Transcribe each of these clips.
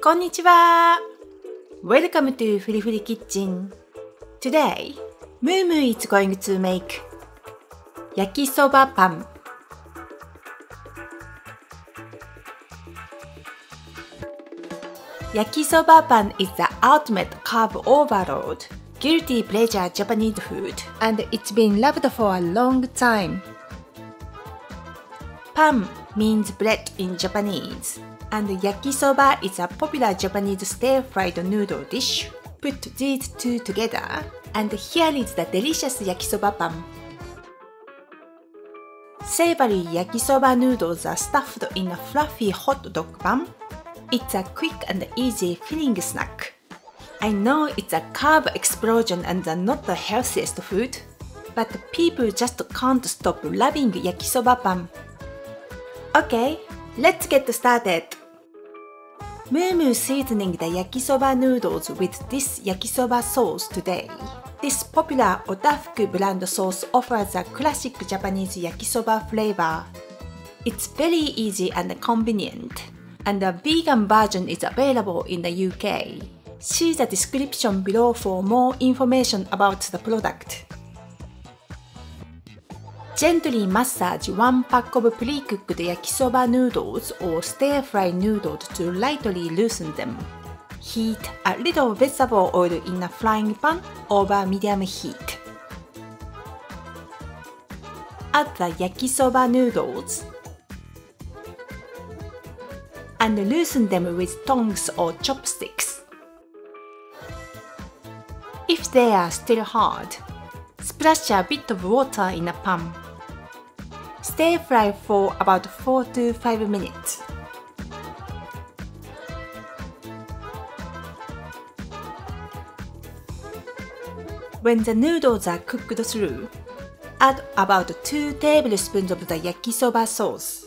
こんにちは。Welcome to Free Kitchen. Today, Mumu is going to make Yakisoba Pan. Yakisoba Pan is the ultimate carb overload, guilty pleasure Japanese food, and it's been loved for a long time. Pan means bread in Japanese, and yakisoba is a popular Japanese stir-fried noodle dish. Put these two together, and here is the delicious yakisoba pan. Savoury yakisoba noodles are stuffed in a fluffy hot dog bun. It's a quick and easy filling snack. I know it's a carb explosion and not the healthiest food, but people just can't stop loving yakisoba pan. Okay, let's get started. Mumu seasoning the yakisoba noodles with this yakisoba sauce today. This popular otafuku brand sauce offers a classic Japanese yakisoba flavor. It's very easy and convenient, and a vegan version is available in the UK. See the description below for more information about the product. Gently massage 1 pack of pre-cooked yakisoba noodles or stir-fry noodles to lightly loosen them. Heat a little vegetable oil in a frying pan over medium heat. Add the yakisoba noodles and loosen them with tongs or chopsticks. If they are still hard, splash a bit of water in a pan. Stir fry for about 4 to 5 minutes. When the noodles are cooked through, add about 2 tablespoons of the yakisoba sauce.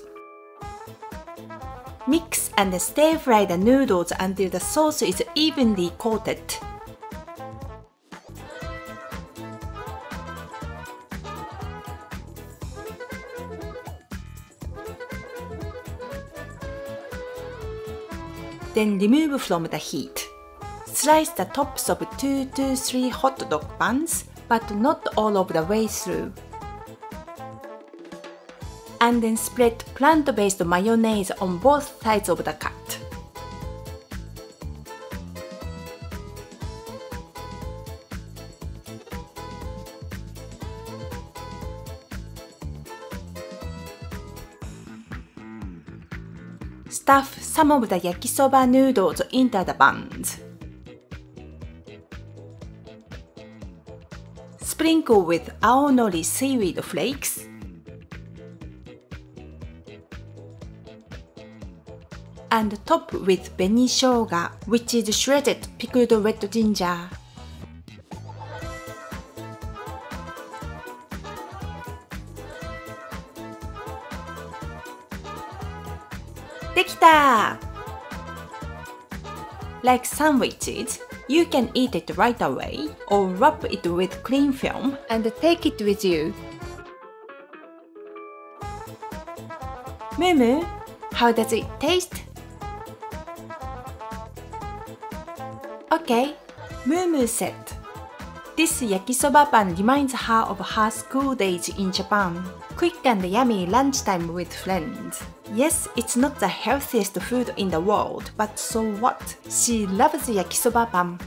Mix and stir fry the noodles until the sauce is evenly coated. Then remove from the heat. Slice the tops of 2 to 3 hot dog buns, but not all of the way through. And then spread plant-based mayonnaise on both sides of the cut. Stuff some of the yakisoba noodles into the buns. Sprinkle with Aonori seaweed flakes. And top with Beni shoga, which is shredded pickled red ginger. Dekita! Like sandwiches, you can eat it right away or wrap it with cling film and take it with you. Mumu, how does it taste? Okay, Mumu said. This yakisoba pan reminds her of her school days in Japan. Quick and yummy lunchtime with friends. Yes, it's not the healthiest food in the world, but so what? She loves yakisoba pan.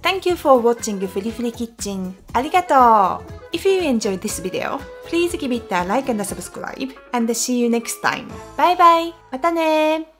Thank you for watching Free Kitchen. ありがとう! If you enjoyed this video, please give it a like and a subscribe, and see you next time. Bye bye! またね!